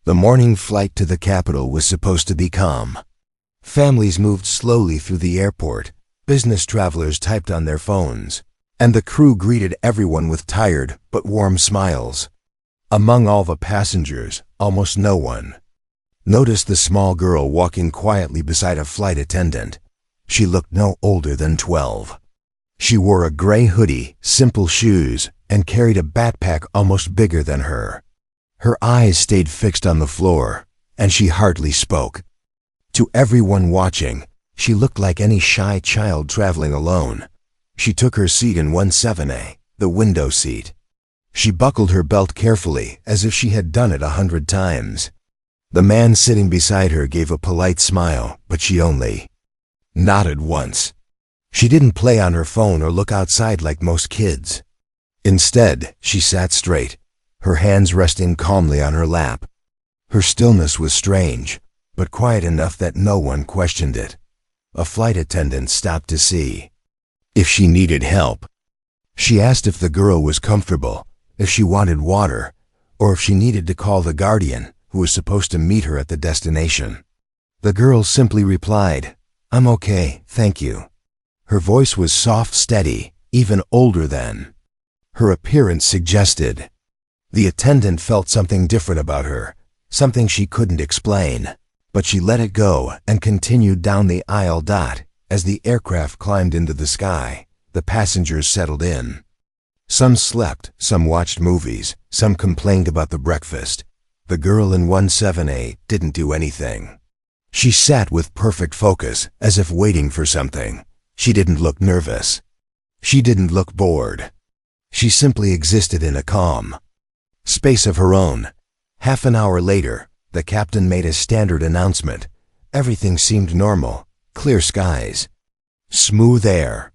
The morning flight to the capital was supposed to be calm. Families moved slowly through the airport, business travelers typed on their phones, and the crew greeted everyone with tired but warm smiles. Among all the passengers, almost no one noticed the small girl walking quietly beside a flight attendant. She looked no older than 12. She wore a gray hoodie, simple shoes, and carried a backpack almost bigger than her. Her eyes stayed fixed on the floor, and she hardly spoke. To everyone watching, she looked like any shy child traveling alone. She took her seat in 17A, the window seat. She buckled her belt carefully, as if she had done it 100 times. The man sitting beside her gave a polite smile, but she only nodded once. She didn't play on her phone or look outside like most kids. Instead, she sat straight, her hands resting calmly on her lap. Her stillness was strange, but quiet enough that no one questioned it. A flight attendant stopped to see if she needed help. She asked if the girl was comfortable, if she wanted water, or if she needed to call the guardian, who was supposed to meet her at the destination. The girl simply replied, "I'm okay, thank you." Her voice was soft, steady, even older than her appearance suggested. The attendant felt something different about her, something she couldn't explain, but she let it go and continued down the aisle. As the aircraft climbed into the sky, the passengers settled in. Some slept, some watched movies, some complained about the breakfast. The girl in 17A didn't do anything. She sat with perfect focus, as if waiting for something. She didn't look nervous. She didn't look bored. She simply existed in a calm space of her own. Half an hour later, the captain made a standard announcement. Everything seemed normal. Clear skies. Smooth air.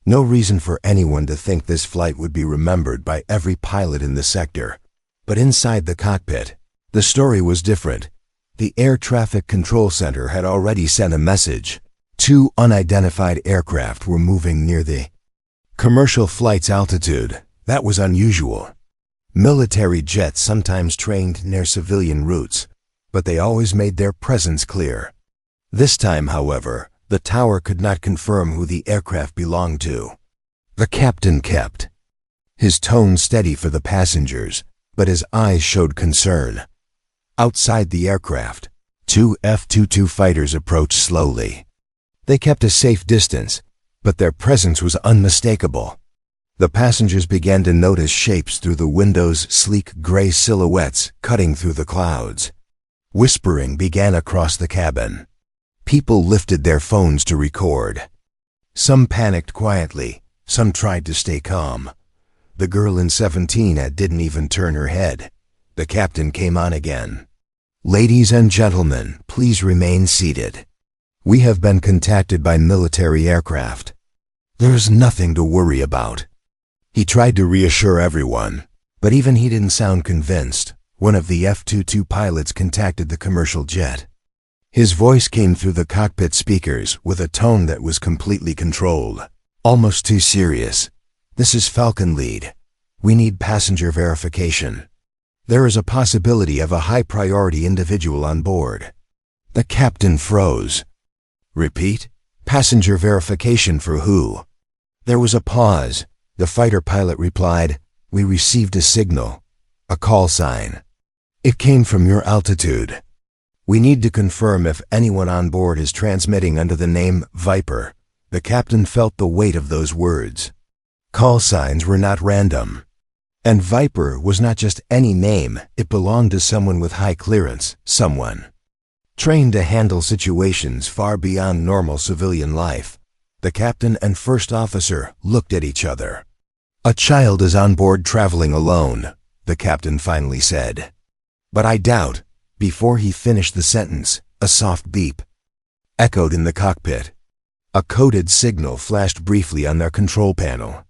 No reason for anyone to think this flight would be remembered by every pilot in the sector. But inside the cockpit, the story was different. The Air Traffic Control Center had already sent a message. 2 unidentified aircraft were moving near the commercial flight's altitude. That was unusual. Military jets sometimes trained near civilian routes, but they always made their presence clear. This time, however, the tower could not confirm who the aircraft belonged to. The captain kept his tone steady for the passengers, but his eyes showed concern. Outside the aircraft, 2 F-22 fighters approached slowly. They kept a safe distance, but their presence was unmistakable. The passengers began to notice shapes through the windows, sleek gray silhouettes cutting through the clouds. Whispering began across the cabin. People lifted their phones to record. Some panicked quietly, some tried to stay calm. The girl in 17A didn't even turn her head. The captain came on again. "Ladies and gentlemen, please remain seated. We have been contacted by military aircraft. There is nothing to worry about." He tried to reassure everyone, but even he didn't sound convinced. One of the F-22 pilots contacted the commercial jet. His voice came through the cockpit speakers with a tone that was completely controlled, almost too serious. "This is Falcon Lead. We need passenger verification. There is a possibility of a high-priority individual on board." The captain froze. "Repeat? Passenger verification for who?" There was a pause. The fighter pilot replied, "We received a signal, a call sign. It came from your altitude. We need to confirm if anyone on board is transmitting under the name Viper." The captain felt the weight of those words. Call signs were not random. And Viper was not just any name, it belonged to someone with high clearance, someone trained to handle situations far beyond normal civilian life. The captain and first officer looked at each other. "A child is on board traveling alone," the captain finally said. "But I doubt." Before he finished the sentence, a soft beep echoed in the cockpit. A coded signal flashed briefly on their control panel.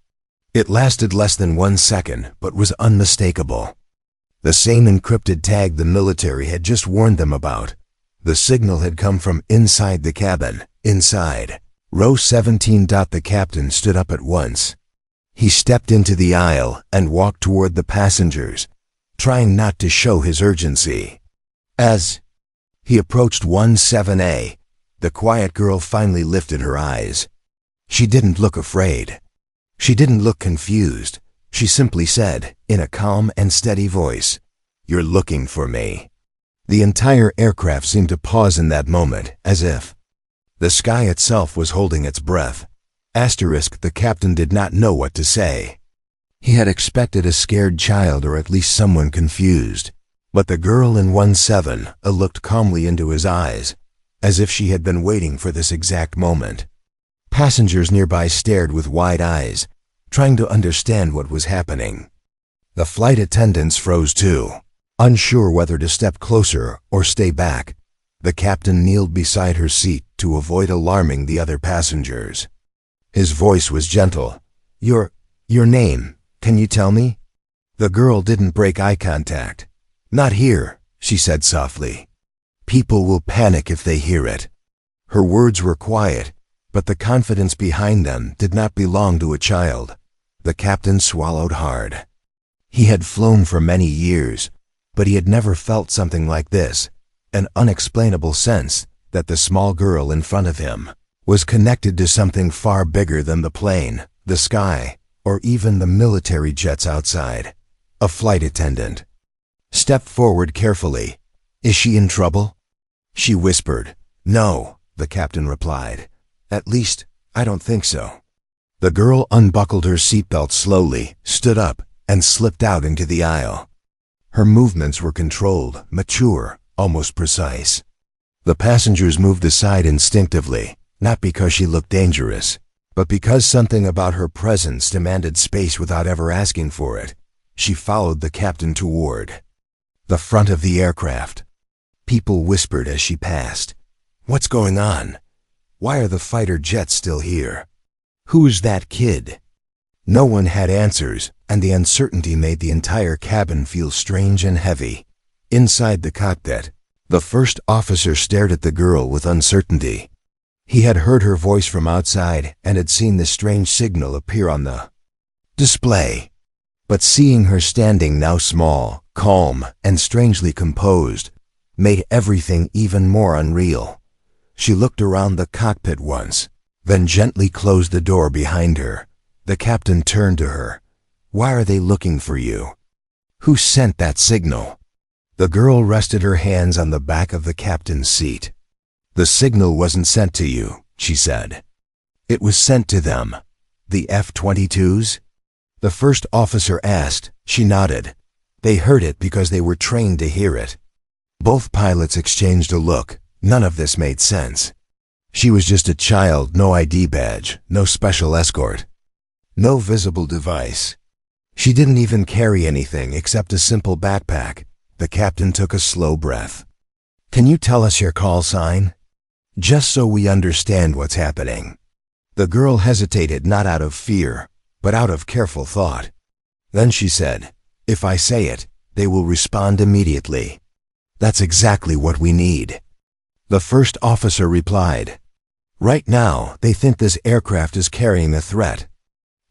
It lasted less than 1 second, but was unmistakable. The same encrypted tag the military had just warned them about. The signal had come from inside the cabin, inside row 17. The captain stood up at once. He stepped into the aisle and walked toward the passengers, trying not to show his urgency. As he approached 17A, the quiet girl finally lifted her eyes. She didn't look afraid. She didn't look confused. She simply said, in a calm and steady voice, "You're looking for me." The entire aircraft seemed to pause in that moment, as if the sky itself was holding its breath. The captain did not know what to say. He had expected a scared child or at least someone confused. But the girl in 17A looked calmly into his eyes, as if she had been waiting for this exact moment. Passengers nearby stared with wide eyes, trying to understand what was happening. The flight attendants froze too, unsure whether to step closer or stay back. The captain kneeled beside her seat to avoid alarming the other passengers. His voice was gentle. Your name, can you tell me?" The girl didn't break eye contact. "Not here," she said softly. "People will panic if they hear it." Her words were quiet, but the confidence behind them did not belong to a child. The captain swallowed hard. He had flown for many years, but he had never felt something like this, an unexplainable sense that the small girl in front of him was connected to something far bigger than the plane, the sky, or even the military jets outside. A flight attendant stepped forward carefully. "Is she in trouble?" She whispered. "No," the captain replied. "At least, I don't think so." The girl unbuckled her seatbelt slowly, stood up, and slipped out into the aisle. Her movements were controlled, mature, almost precise. The passengers moved aside instinctively, not because she looked dangerous, but because something about her presence demanded space without ever asking for it. She followed the captain toward the front of the aircraft. People whispered as she passed. "What's going on? Why are the fighter jets still here? Who is that kid?" No one had answers, and the uncertainty made the entire cabin feel strange and heavy. Inside the cockpit, the first officer stared at the girl with uncertainty. He had heard her voice from outside and had seen the strange signal appear on the display. But seeing her standing now small, calm, and strangely composed made everything even more unreal. She looked around the cockpit once, then gently closed the door behind her. The captain turned to her. "Why are they looking for you? Who sent that signal?" The girl rested her hands on the back of the captain's seat. "The signal wasn't sent to you," she said. "It was sent to them." "The F-22s?" the first officer asked. She nodded. "They heard it because they were trained to hear it." Both pilots exchanged a look. None of this made sense. She was just a child, no ID badge, no special escort, no visible device. She didn't even carry anything except a simple backpack. The captain took a slow breath. "Can you tell us your call sign? Just so we understand what's happening." The girl hesitated, not out of fear, but out of careful thought. Then she said, "If I say it, they will respond immediately." "That's exactly what we need." The first officer replied, "Right now, they think this aircraft is carrying a threat."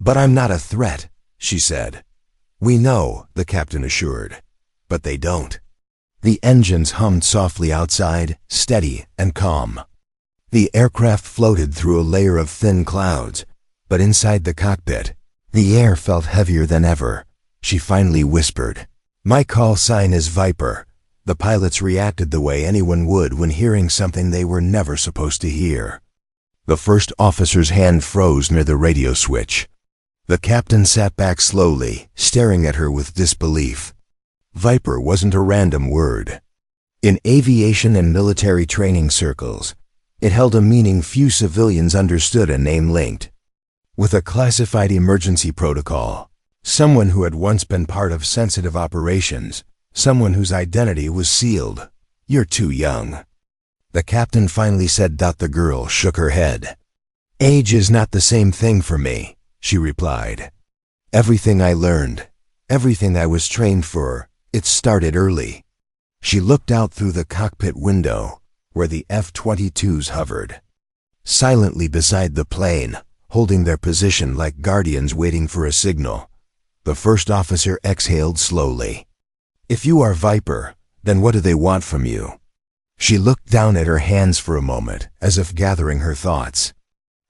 "But I'm not a threat," she said. "We know," the captain assured, "but they don't." The engines hummed softly outside, steady and calm. The aircraft floated through a layer of thin clouds, but inside the cockpit, the air felt heavier than ever. She finally whispered, "My call sign is Viper." The pilots reacted the way anyone would when hearing something they were never supposed to hear. The first officer's hand froze near the radio switch. The captain sat back slowly, staring at her with disbelief. Viper wasn't a random word. In aviation and military training circles, it held a meaning few civilians understood, a name linked with a classified emergency protocol, someone who had once been part of sensitive operations, someone whose identity was sealed. "You're too young," the captain finally said. The girl shook her head. "Age is not the same thing for me," she replied. "Everything I learned, everything I was trained for, it started early." She looked out through the cockpit window, where the F-22s hovered, silently beside the plane, holding their position like guardians waiting for a signal. The first officer exhaled slowly. "If you are Viper, Then what do they want from you? She looked down at her hands for a moment, as if gathering her thoughts.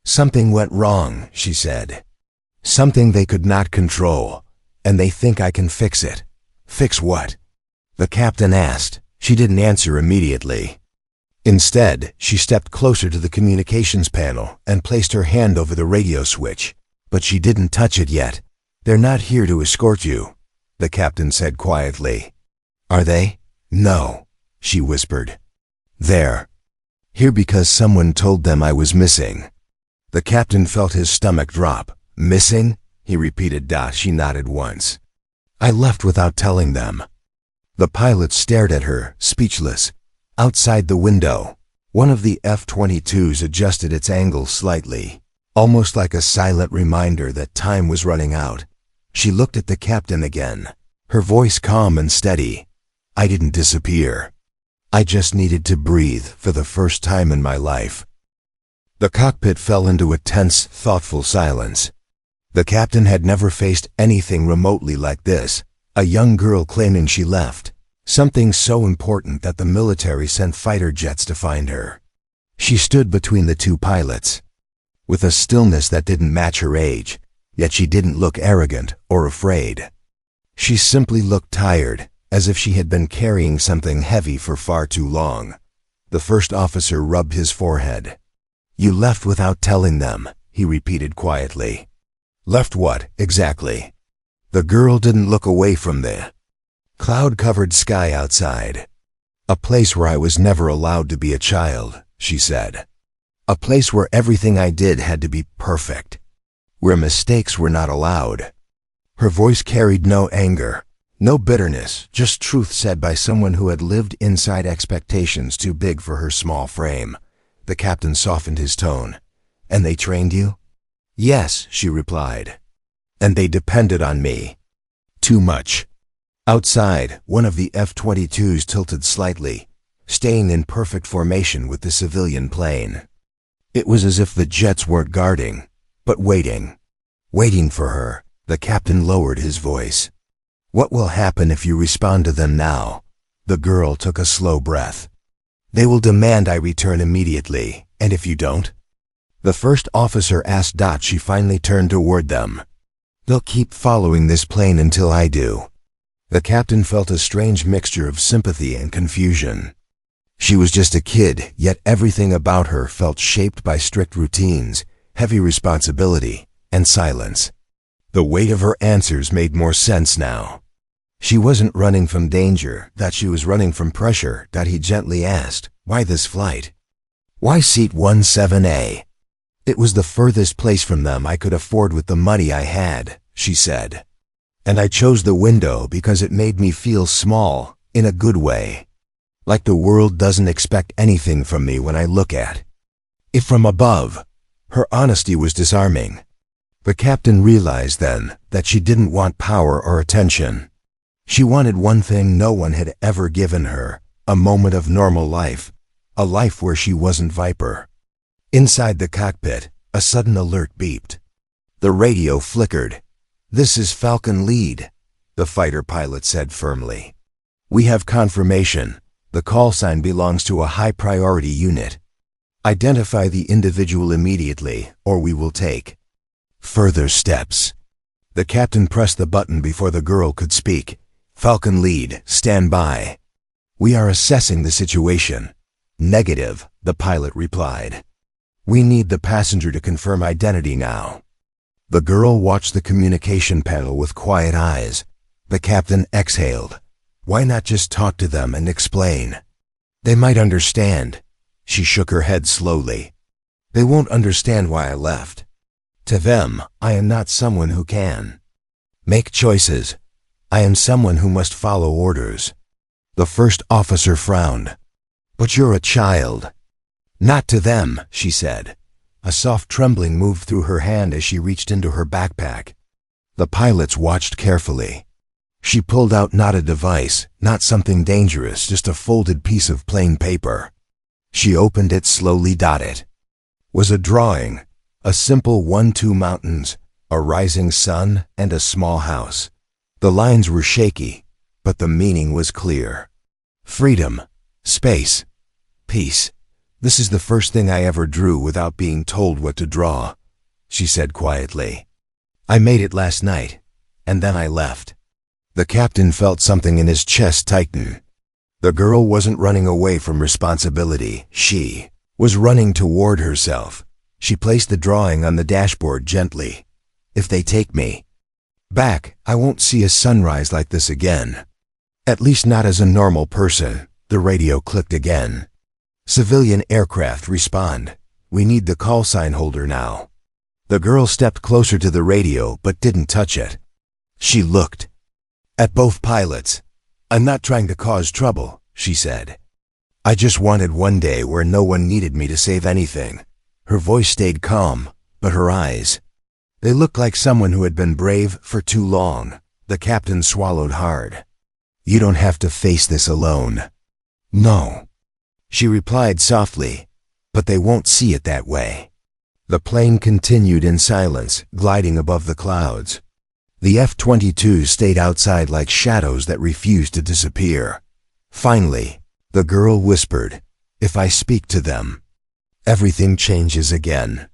Something went wrong, she said. Something they could not control, and they think I can fix it. Fix what? The captain asked. She didn't answer immediately. Instead, she stepped closer to the communications panel and placed her hand over the radio switch. But she didn't touch it yet. They're not here to escort you, the captain said quietly. Are they? No, she whispered. They're here because someone told them I was missing. The captain felt his stomach drop. Missing? He repeated. She nodded once. I left without telling them. The pilot stared at her, speechless. Outside the window, one of the F-22s adjusted its angle slightly, almost like a silent reminder that time was running out. She looked at the captain again, her voice calm and steady. I didn't disappear. I just needed to breathe for the first time in my life. The cockpit fell into a tense, thoughtful silence. The captain had never faced anything remotely like this, a young girl claiming she left. Something so important that the military sent fighter jets to find her. She stood between the two pilots, with a stillness that didn't match her age, yet she didn't look arrogant or afraid. She simply looked tired, as if she had been carrying something heavy for far too long. The first officer rubbed his forehead. You left without telling them, he repeated quietly. Left what, exactly? The girl didn't look away from the cloud-covered sky outside. A place where I was never allowed to be a child, she said. A place where everything I did had to be perfect, where mistakes were not allowed. Her voice carried no anger, no bitterness, just truth said by someone who had lived inside expectations too big for her small frame. The captain softened his tone. And they trained you? Yes, she replied. And they depended on me. Too much. Outside, one of the F-22s tilted slightly, staying in perfect formation with the civilian plane. It was as if the jets weren't guarding, but waiting. Waiting for her. The captain lowered his voice. What will happen if you respond to them now? The girl took a slow breath. They will demand I return immediately, and if you don't? The first officer asked. She finally turned toward them. They'll keep following this plane until I do. The captain felt a strange mixture of sympathy and confusion. She was just a kid, yet everything about her felt shaped by strict routines, heavy responsibility, and silence. The weight of her answers made more sense now. She wasn't running from danger, she was running from pressure. He gently asked, why this flight? Why seat 17A? It was the furthest place from them I could afford with the money I had, she said. And I chose the window because it made me feel small, in a good way. Like the world doesn't expect anything from me when I look at it from above. Her honesty was disarming. The captain realized then that she didn't want power or attention. She wanted one thing no one had ever given her, a moment of normal life, a life where she wasn't Viper. Inside the cockpit, a sudden alert beeped. The radio flickered. This is Falcon Lead, the fighter pilot said firmly. We have confirmation. The call sign belongs to a high-priority unit. Identify the individual immediately, or we will take further steps. The captain pressed the button before the girl could speak. Falcon Lead, stand by. We are assessing the situation. Negative, the pilot replied. We need the passenger to confirm identity now. The girl watched the communication panel with quiet eyes. The captain exhaled. Why not just talk to them and explain? They might understand. She shook her head slowly. They won't understand why I left. To them, I am not someone who can make choices. I am someone who must follow orders. The first officer frowned. But you're a child. Not to them, she said. A soft trembling moved through her hand as she reached into her backpack. The pilots watched carefully. She pulled out not a device, not something dangerous, just a folded piece of plain paper. She opened it slowly. It was a drawing, a simple 1-2 mountains, a rising sun, and a small house. The lines were shaky, but the meaning was clear. Freedom, space, peace. This is the first thing I ever drew without being told what to draw, she said quietly. I made it last night, and then I left. The captain felt something in his chest tighten. The girl wasn't running away from responsibility. She was running toward herself. She placed the drawing on the dashboard gently. If they take me back, I won't see a sunrise like this again. At least not as a normal person. The radio clicked again. Civilian aircraft respond. We need the call sign holder now. The girl stepped closer to the radio but didn't touch it. She looked at both pilots. I'm not trying to cause trouble, she said. I just wanted one day where no one needed me to save anything. Her voice stayed calm, but her eyes, they looked like someone who had been brave for too long. The captain swallowed hard. You don't have to face this alone. No, she replied softly, but they won't see it that way. The plane continued in silence, gliding above the clouds. The F-22s stayed outside like shadows that refused to disappear. Finally, the girl whispered, if I speak to them, everything changes again.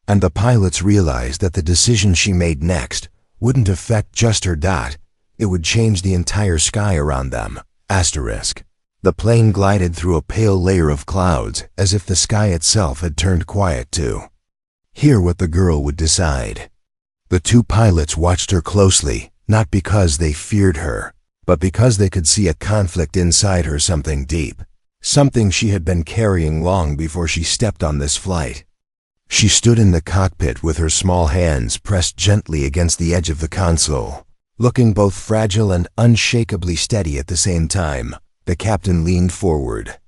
And the pilots realized that the decision she made next wouldn't affect just her dot. It would change the entire sky around them. Asterisk. The plane glided through a pale layer of clouds as if the sky itself had turned quiet too. Hear what the girl would decide. The two pilots watched her closely, not because they feared her, but because they could see a conflict inside her, something deep, something she had been carrying long before she stepped on this flight. She stood in the cockpit with her small hands pressed gently against the edge of the console, looking both fragile and unshakably steady at the same time. The captain leaned forward.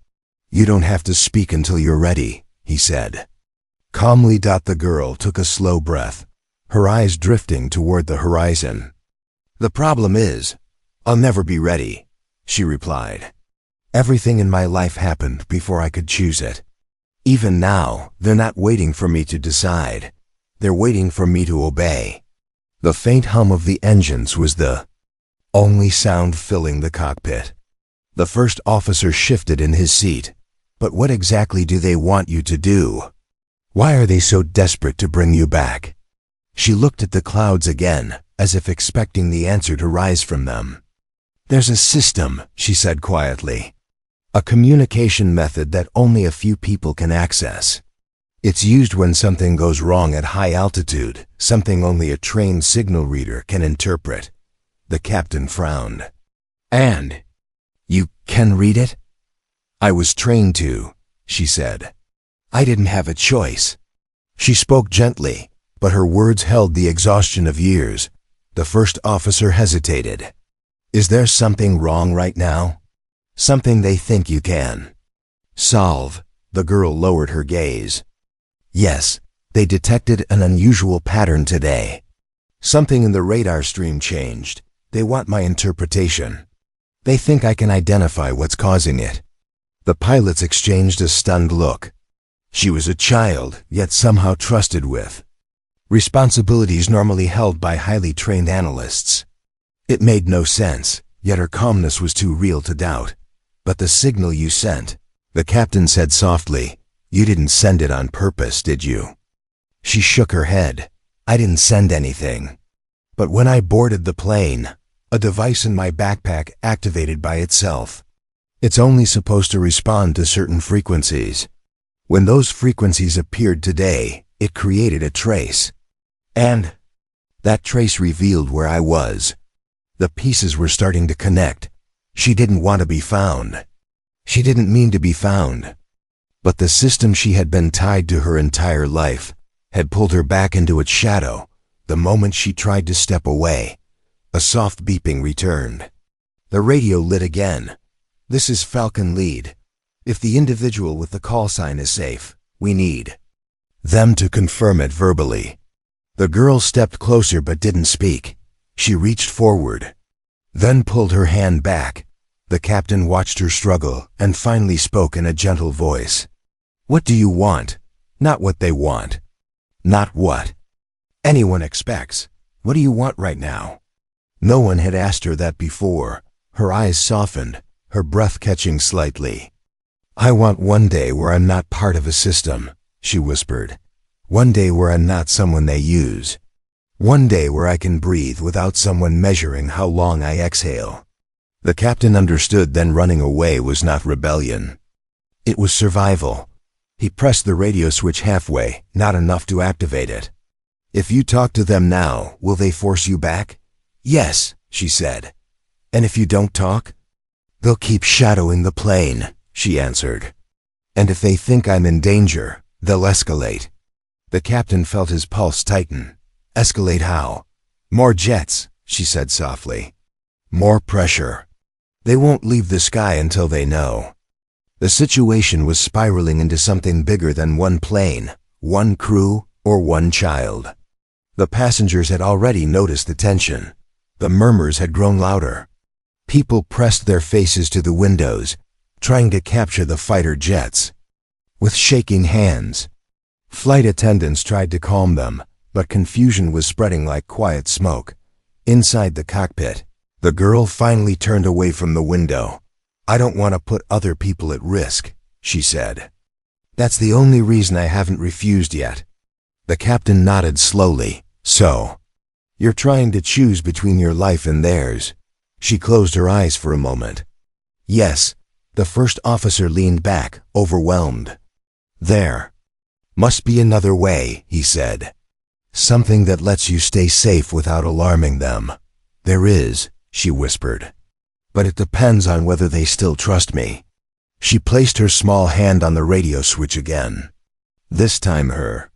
You don't have to speak until you're ready, he said. Calmly. The girl took a slow breath, her eyes drifting toward the horizon. The problem is, I'll never be ready, she replied. Everything in my life happened before I could choose it. Even now, they're not waiting for me to decide. They're waiting for me to obey. The faint hum of the engines was the only sound filling the cockpit. The first officer shifted in his seat. But what exactly do they want you to do? Why are they so desperate to bring you back? She looked at the clouds again, as if expecting the answer to rise from them. There's a system, she said quietly. A communication method that only a few people can access. It's used when something goes wrong at high altitude, something only a trained signal reader can interpret. The captain frowned. And you can read it? I was trained to, she said. I didn't have a choice. She spoke gently, but her words held the exhaustion of years. The first officer hesitated. Is there something wrong right now? Something they think you can solve? The girl lowered her gaze. Yes, they detected an unusual pattern today. Something in the radar stream changed. They want my interpretation. They think I can identify what's causing it. The pilots exchanged a stunned look. She was a child, yet somehow trusted with responsibilities normally held by highly trained analysts. It made no sense, yet her calmness was too real to doubt. But the signal you sent, the captain said softly, you didn't send it on purpose, did you? She shook her head. I didn't send anything. But when I boarded the plane, a device in my backpack activated by itself. It's only supposed to respond to certain frequencies. When those frequencies appeared today, it created a trace. And that trace revealed where I was. The pieces were starting to connect. She didn't want to be found. She didn't mean to be found. But the system she had been tied to her entire life had pulled her back into its shadow. The moment she tried to step away, a soft beeping returned. The radio lit again. This is Falcon Lead. If the individual with the call sign is safe, we need them to confirm it verbally. The girl stepped closer but didn't speak. She reached forward, then pulled her hand back. The captain watched her struggle and finally spoke in a gentle voice. What do you want? Not what they want. Not what anyone expects. What do you want right now? No one had asked her that before. Her eyes softened, her breath catching slightly. "I want one day where I'm not part of a system," she whispered. "One day where I'm not someone they use. One day where I can breathe without someone measuring how long I exhale." The captain understood then running away was not rebellion. It was survival. He pressed the radio switch halfway, not enough to activate it. "If you talk to them now, will they force you back?" "Yes," she said. "And if you don't talk?" "They'll keep shadowing the plane," she answered. "And if they think I'm in danger, they'll escalate." The captain felt his pulse tighten. "Escalate how?" "More jets," she said softly. "More pressure. They won't leave the sky until they know." The situation was spiraling into something bigger than one plane, one crew, or one child. The passengers had already noticed the tension. The murmurs had grown louder. People pressed their faces to the windows, trying to capture the fighter jets. With shaking hands, flight attendants tried to calm them, but confusion was spreading like quiet smoke. Inside the cockpit, the girl finally turned away from the window. "I don't want to put other people at risk," she said. "That's the only reason I haven't refused yet." The captain nodded slowly. "So, you're trying to choose between your life and theirs." She closed her eyes for a moment. "Yes." The first officer leaned back, overwhelmed. "There must be another way," he said. "Something that lets you stay safe without alarming them." "There is," she whispered. "But it depends on whether they still trust me." She placed her small hand on the radio switch again. This time her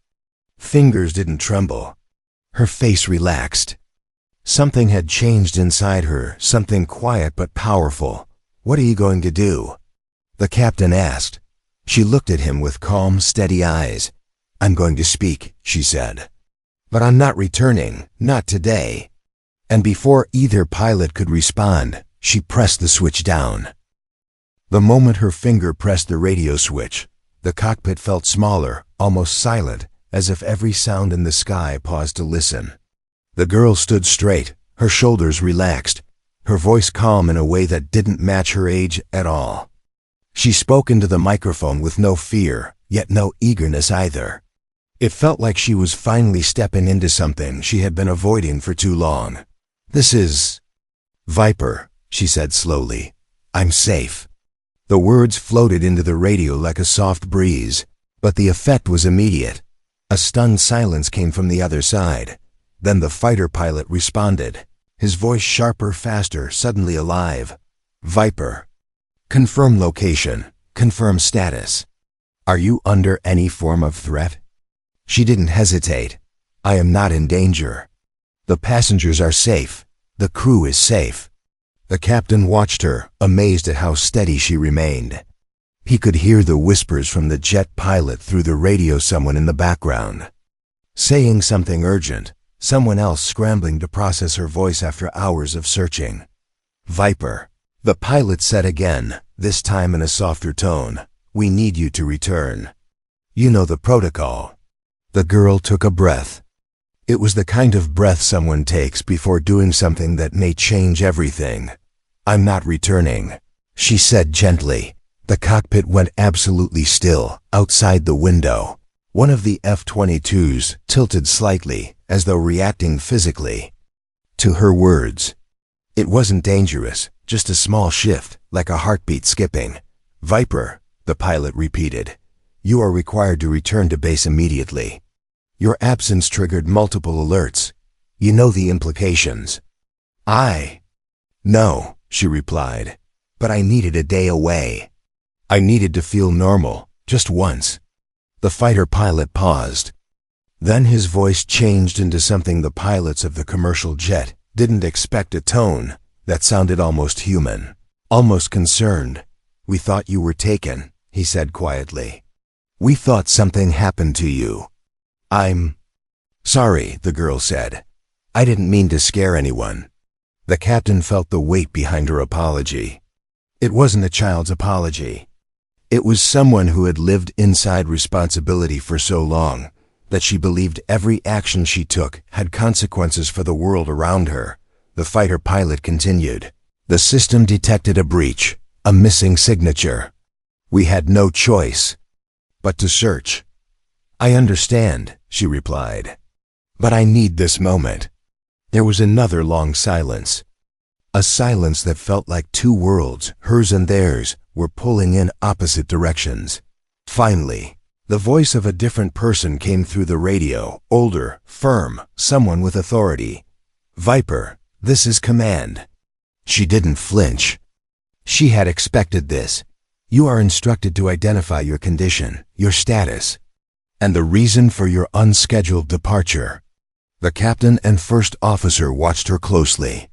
fingers didn't tremble. Her face relaxed. Something had changed inside her, something quiet but powerful. "What are you going to do?" the captain asked. She looked at him with calm, steady eyes. "I'm going to speak," she said. "But I'm not returning, not today." And before either pilot could respond, she pressed the switch down. The moment her finger pressed the radio switch, the cockpit felt smaller, almost silent, as if every sound in the sky paused to listen. The girl stood straight, her shoulders relaxed, her voice calm in a way that didn't match her age at all. She spoke into the microphone with no fear, yet no eagerness either. It felt like she was finally stepping into something she had been avoiding for too long. "This is Viper," she said slowly. "I'm safe." The words floated into the radio like a soft breeze, but the effect was immediate. A stunned silence came from the other side. Then the fighter pilot responded, his voice sharper, faster, suddenly alive. "Viper. Confirm location. Confirm status. Are you under any form of threat?" She didn't hesitate. "I am not in danger. The passengers are safe. The crew is safe." The captain watched her, amazed at how steady she remained. He could hear the whispers from the jet pilot through the radio, someone in the background saying something urgent, someone else scrambling to process her voice after hours of searching. "Viper," the pilot said again, this time in a softer tone. "We need you to return. You know the protocol." The girl took a breath. It was the kind of breath someone takes before doing something that may change everything. "I'm not returning," she said gently. The cockpit went absolutely still, outside the window. One of the F-22s tilted slightly, as though reacting physically to her words. It wasn't dangerous, just a small shift, like a heartbeat skipping. "Viper," the pilot repeated. "You are required to return to base immediately. Your absence triggered multiple alerts. You know the implications." "No," she replied. "But I needed a day away. I needed to feel normal, just once." The fighter pilot paused. Then his voice changed into something the pilots of the commercial jet didn't expect, a tone that sounded almost human, almost concerned. "We thought you were taken," he said quietly. "We thought something happened to you." "I'm sorry," the girl said. "I didn't mean to scare anyone." The captain felt the weight behind her apology. It wasn't a child's apology. It was someone who had lived inside responsibility for so long that she believed every action she took had consequences for the world around her. The fighter pilot continued. "The system detected a breach. a missing signature. We had no choice but to search. I understand, she replied. But I need this moment. There was another long silence. A silence that felt like two worlds, hers and theirs, were pulling in opposite directions. Finally, the voice of a different person came through the radio, older, firm, someone with authority. Viper, this is command. She didn't flinch. She had expected this. You are instructed to identify your condition, your status, and the reason for your unscheduled departure. The captain and first officer watched her closely.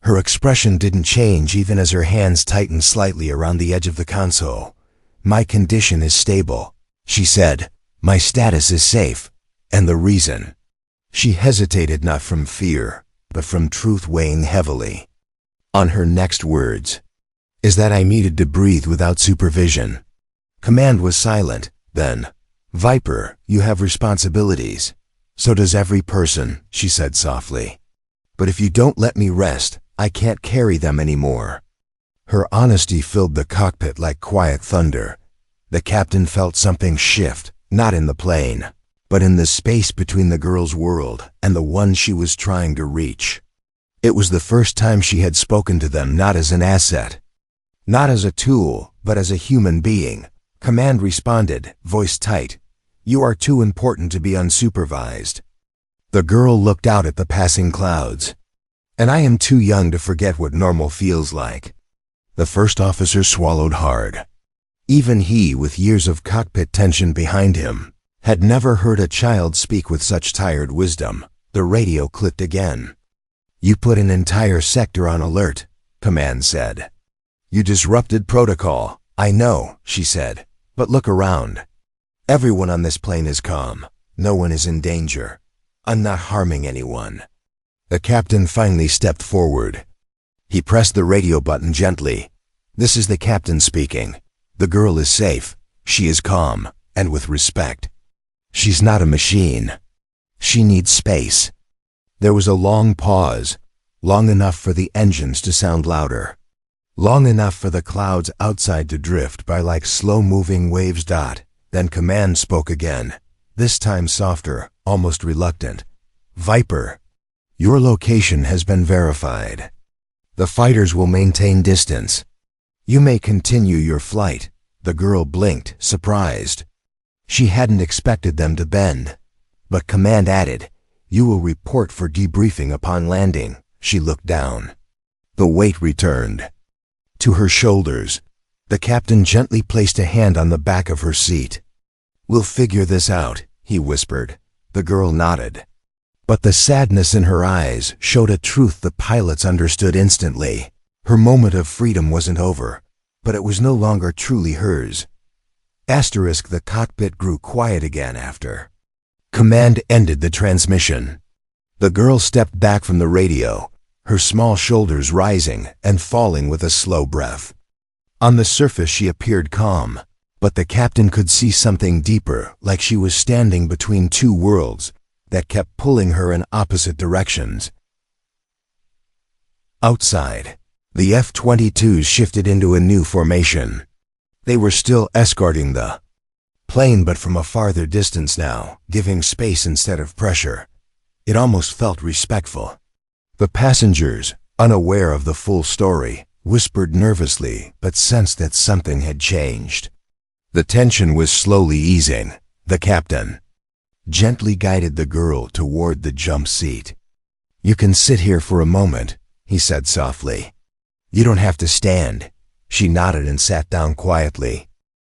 Her expression didn't change even as her hands tightened slightly around the edge of the console. My condition is stable, she said. My status is safe. And the reason? She hesitated not from fear, but from truth weighing heavily on her next words. Is that I needed to breathe without supervision. Command was silent. Then, Viper, you have responsibilities. So does every person, she said softly. But if you don't let me rest, I can't carry them anymore. Her honesty filled the cockpit like quiet thunder. The captain felt something shift, not in the plane, but in the space between the girl's world and the one she was trying to reach. It was the first time she had spoken to them not as an asset, not as a tool, but as a human being. Command responded, voice tight. You are too important to be unsupervised. The girl looked out at the passing clouds. And I am too young to forget what normal feels like. The first officer swallowed hard. Even he, with years of cockpit tension behind him, had never heard a child speak with such tired wisdom. The radio clicked again. You put an entire sector on alert, Command said. You disrupted protocol. I know, she said, but look around. Everyone on this plane is calm. No one is in danger. I'm not harming anyone. The captain finally stepped forward. He pressed the radio button gently. This is the captain speaking. The girl is safe. She is calm, and with respect. She's not a machine. She needs space. There was a long pause, long enough for the engines to sound louder, long enough for the clouds outside to drift by like slow-moving waves. Then Command spoke again, this time softer, almost reluctant. Viper, your location has been verified. The fighters will maintain distance. You may continue your flight. The girl blinked, surprised. She hadn't expected them to bend. But Command added, you will report for debriefing upon landing. She looked down. The weight returned to her shoulders. The captain gently placed a hand on the back of her seat. We'll figure this out, he whispered. The girl nodded. But the sadness in her eyes showed a truth the pilots understood instantly. Her moment of freedom wasn't over, but it was no longer truly hers. The cockpit grew quiet again after Command ended the transmission. The girl stepped back from the radio, her small shoulders rising and falling with a slow breath. On the surface she appeared calm, but the captain could see something deeper, like she was standing between two worlds that kept pulling her in opposite directions. Outside, the F-22s shifted into a new formation. They were still escorting the plane, but from a farther distance now, giving space instead of pressure. It almost felt respectful. The passengers, unaware of the full story, whispered nervously but sensed that something had changed. The tension was slowly easing. The captain gently guided the girl toward the jump seat. You can sit here for a moment, he said softly. You don't have to stand. She nodded and sat down quietly.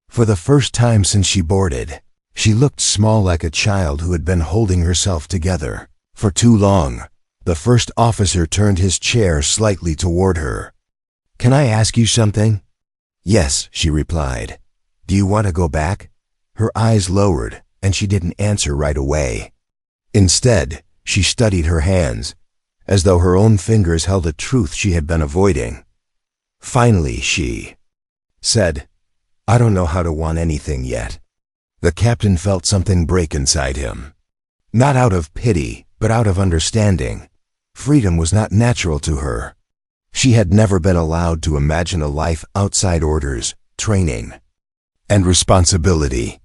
For the first time since she boarded, she looked small, like a child who had been holding herself together for too long. The first officer turned his chair slightly toward her. Can I ask you something? Yes, she replied. Do you want to go back? Her eyes lowered, and she didn't answer right away. Instead, she studied her hands, as though her own fingers held a truth she had been avoiding. Finally, she said, I don't know how to want anything yet. The captain felt something break inside him. Not out of pity, but out of understanding. Freedom was not natural to her. She had never been allowed to imagine a life outside orders, training, and responsibility.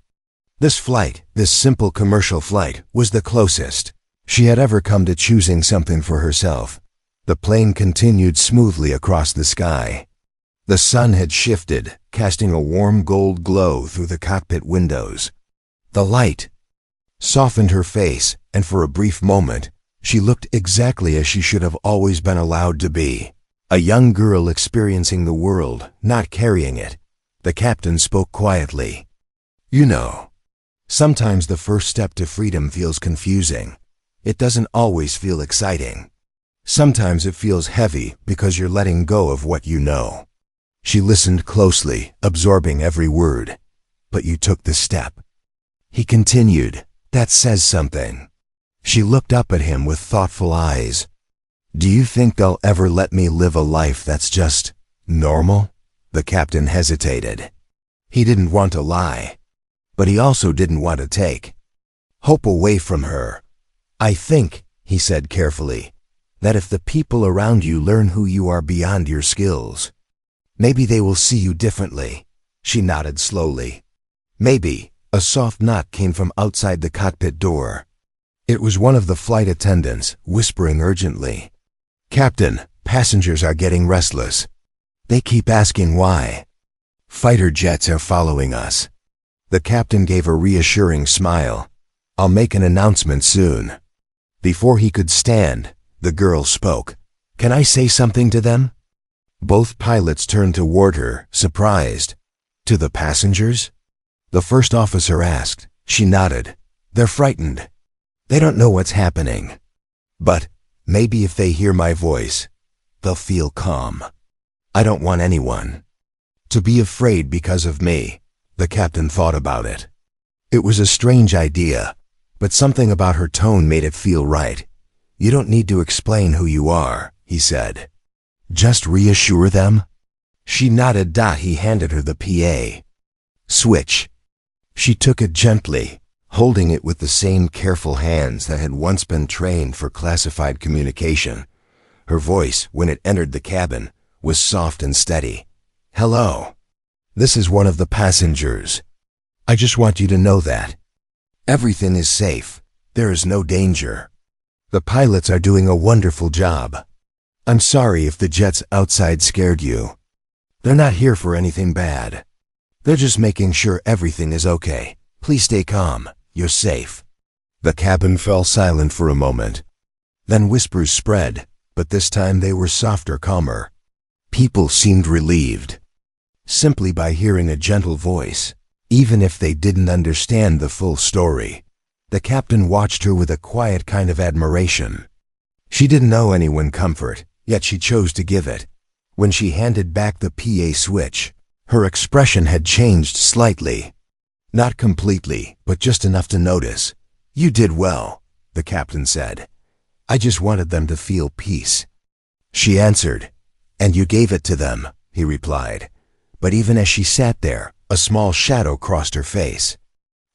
This flight, this simple commercial flight, was the closest she had ever come to choosing something for herself. The plane continued smoothly across the sky. The sun had shifted, casting a warm gold glow through the cockpit windows. The light softened her face, and for a brief moment, she looked exactly as she should have always been allowed to be. A young girl experiencing the world, not carrying it. The captain spoke quietly. You know, sometimes the first step to freedom feels confusing. It doesn't always feel exciting. Sometimes it feels heavy because you're letting go of what you know. She listened closely, absorbing every word. But you took the step. He continued. That says something. She looked up at him with thoughtful eyes. Do you think they'll ever let me live a life that's just normal? The captain hesitated. He didn't want to lie, but he also didn't want to take hope away from her. I think, he said carefully, that if the people around you learn who you are beyond your skills, maybe they will see you differently. She nodded slowly. Maybe. A soft knock came from outside the cockpit door. It was one of the flight attendants, whispering urgently. Captain, passengers are getting restless. They keep asking why. Fighter jets are following us. The captain gave a reassuring smile. I'll make an announcement soon. Before he could stand, the girl spoke. Can I say something to them? Both pilots turned toward her, surprised. To the passengers? The first officer asked. She nodded. They're frightened. They don't know what's happening. But maybe if they hear my voice, they'll feel calm. I don't want anyone to be afraid because of me. The captain thought about it. It was a strange idea, but something about her tone made it feel right. You don't need to explain who you are, he said. Just reassure them. She nodded. He handed her the PA switch. She took it gently, holding it with the same careful hands that had once been trained for classified communication. Her voice, when it entered the cabin, was soft and steady. Hello. This is one of the passengers. I just want you to know that everything is safe. There is no danger. The pilots are doing a wonderful job. I'm sorry if the jets outside scared you. They're not here for anything bad. They're just making sure everything is okay. Please stay calm. You're safe. The cabin fell silent for a moment. Then whispers spread, but this time they were softer, calmer. People seemed relieved, simply by hearing a gentle voice, even if they didn't understand the full story. The captain watched her with a quiet kind of admiration. She didn't owe anyone comfort, yet she chose to give it. When she handed back the PA switch, her expression had changed slightly. Not completely, but just enough to notice. You did well, the captain said. I just wanted them to feel peace. She answered. And you gave it to them, he replied. But even as she sat there, a small shadow crossed her face.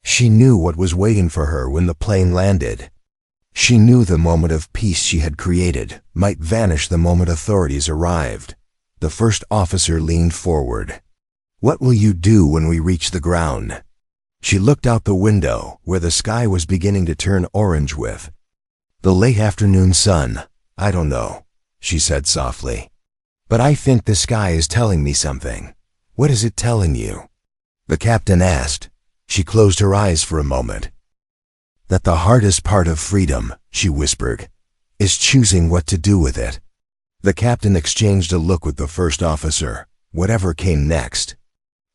She knew what was waiting for her when the plane landed. She knew the moment of peace she had created might vanish the moment authorities arrived. The first officer leaned forward. What will you do when we reach the ground? She looked out the window, where the sky was beginning to turn orange with the late afternoon sun. I don't know, she said softly. But I think the sky is telling me something. What is it telling you? The captain asked. She closed her eyes for a moment. That the hardest part of freedom, she whispered, is choosing what to do with it. The captain exchanged a look with the first officer. Whatever came next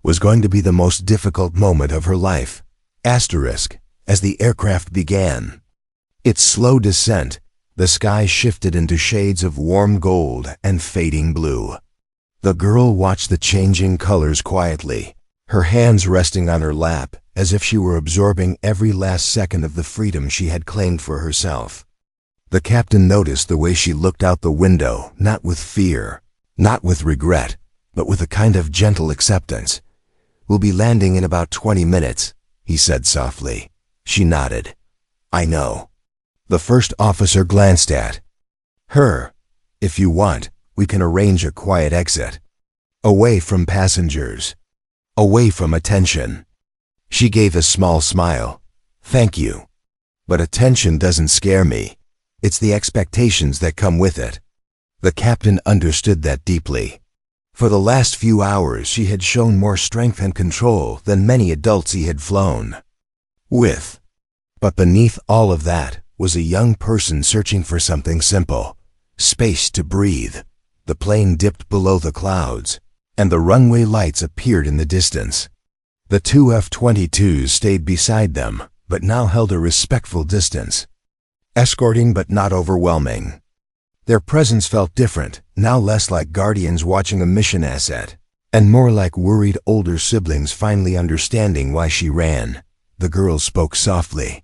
was going to be the most difficult moment of her life. Asterisk, as the aircraft began its slow descent, the sky shifted into shades of warm gold and fading blue. The girl watched the changing colors quietly, her hands resting on her lap as if she were absorbing every last second of the freedom she had claimed for herself. The captain noticed the way she looked out the window, not with fear, not with regret, but with a kind of gentle acceptance. We'll be landing in about 20 minutes, he said softly. She nodded. I know. The first officer glanced at her. If you want, We can arrange a quiet exit. Away from passengers. Away from attention." She gave a small smile. "Thank you. But attention doesn't scare me. It's the expectations that come with it." The captain understood that deeply. For the last few hours she had shown more strength and control than many adults he had flown with. But beneath all of that was a young person searching for something simple. Space to breathe. The plane dipped below the clouds, and the runway lights appeared in the distance. The two F-22s stayed beside them, but now held a respectful distance. Escorting but not overwhelming. Their presence felt different, now less like guardians watching a mission asset, and more like worried older siblings finally understanding why she ran. The girl spoke softly.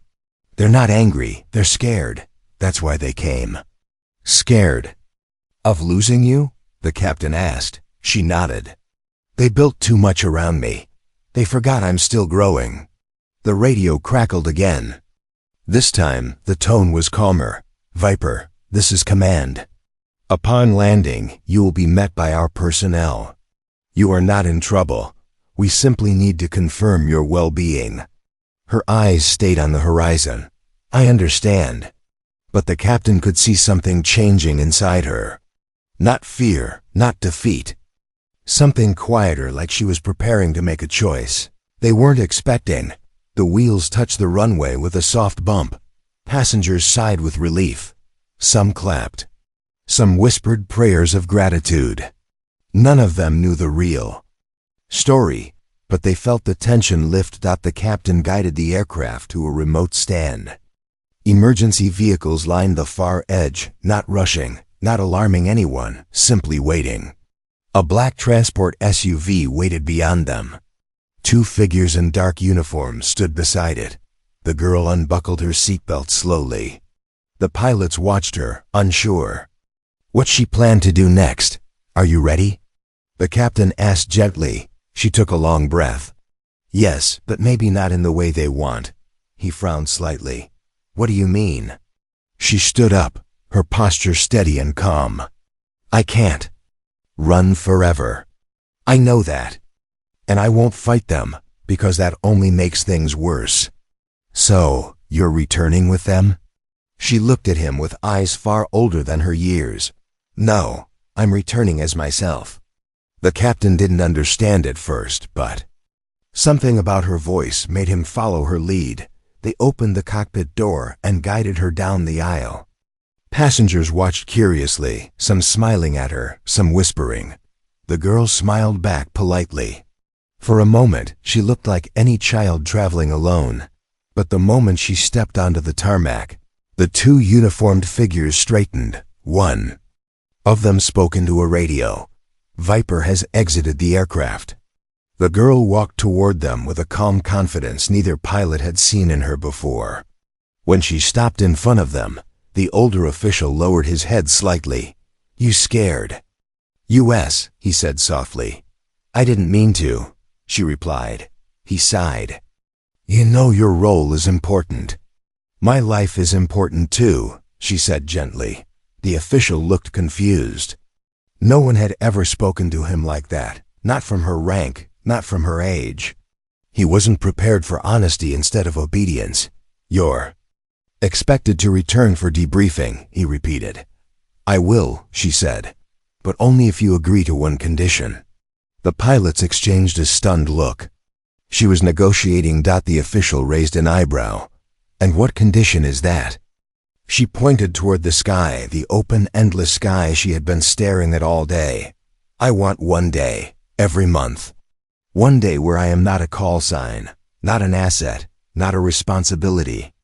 "They're not angry, they're scared. That's why they came." "Scared? Of losing you?" the captain asked. She nodded. "They built too much around me. They forgot I'm still growing." The radio crackled again. This time, the tone was calmer. "Viper, this is command. Upon landing, you will be met by our personnel. You are not in trouble. We simply need to confirm your well-being." Her eyes stayed on the horizon. "I understand." But the captain could see something changing inside her. Not fear, not defeat. Something quieter, like she was preparing to make a choice. They weren't expecting. The wheels touched the runway with a soft bump. Passengers sighed with relief. Some clapped. Some whispered prayers of gratitude. None of them knew the real story, but they felt the tension lift. The captain guided the aircraft to a remote stand. Emergency vehicles lined the far edge, not rushing, not alarming anyone, simply waiting. A black transport SUV waited beyond them. Two figures in dark uniforms stood beside it. The girl unbuckled her seatbelt slowly. The pilots watched her, unsure. What she planned to do next. "Are you ready?" the captain asked gently. She took a long breath. "Yes, but maybe not in the way they want." He frowned slightly. "What do you mean?" She stood up, her posture steady and calm. "I can't run forever. I know that. And I won't fight them, because that only makes things worse." "So, you're returning with them?" She looked at him with eyes far older than her years. "No, I'm returning as myself." The captain didn't understand at first, but something about her voice made him follow her lead. They opened the cockpit door and guided her down the aisle. Passengers watched curiously, some smiling at her, some whispering. The girl smiled back politely. For a moment, she looked like any child traveling alone. But the moment she stepped onto the tarmac, the two uniformed figures straightened. One of them spoke into a radio. "Viper has exited the aircraft." The girl walked toward them with a calm confidence neither pilot had seen in her before. When she stopped in front of them, the older official lowered his head slightly. "You scared?" "US," he said softly. "I didn't mean to," she replied. He sighed. "You know your role is important." "My life is important too," she said gently. The official looked confused. No one had ever spoken to him like that, not from her rank, not from her age. He wasn't prepared for honesty instead of obedience. "You're expected to return for debriefing," he repeated. "I will," she said, "but only if you agree to one condition." The pilots exchanged a stunned look. She was negotiating. The official raised an eyebrow. "And what condition is that?" She pointed toward the sky, the open, endless sky she had been staring at all day. "I want one day, every month. One day where I am not a call sign, not an asset, not a responsibility.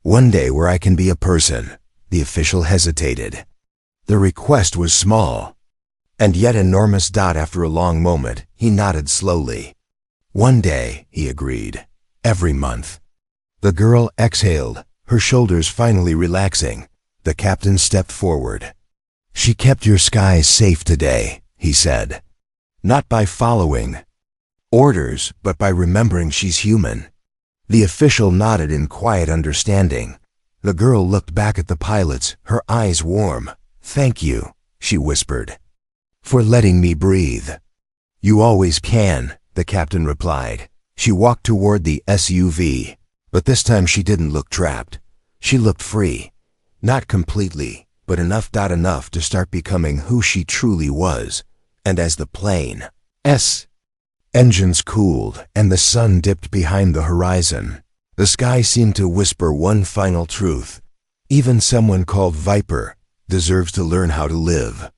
One day where I can be a person." The official hesitated. The request was small, and yet enormous. After a long moment, he nodded slowly. "One day," he agreed. "Every month." The girl exhaled, her shoulders finally relaxing. The captain stepped forward. "She kept your skies safe today," he said. "Not by following orders, but by remembering she's human." The official nodded in quiet understanding. The girl looked back at the pilots, her eyes warm. "Thank you," she whispered. For letting me breathe. You always can, the captain replied. She walked toward the SUV, but this time she didn't look trapped. She looked free. Not completely, but enough to start becoming who she truly was. And as the plane's engines cooled and the sun dipped behind the horizon, the sky seemed to whisper one final truth. Even someone called Viper deserves to learn how to live.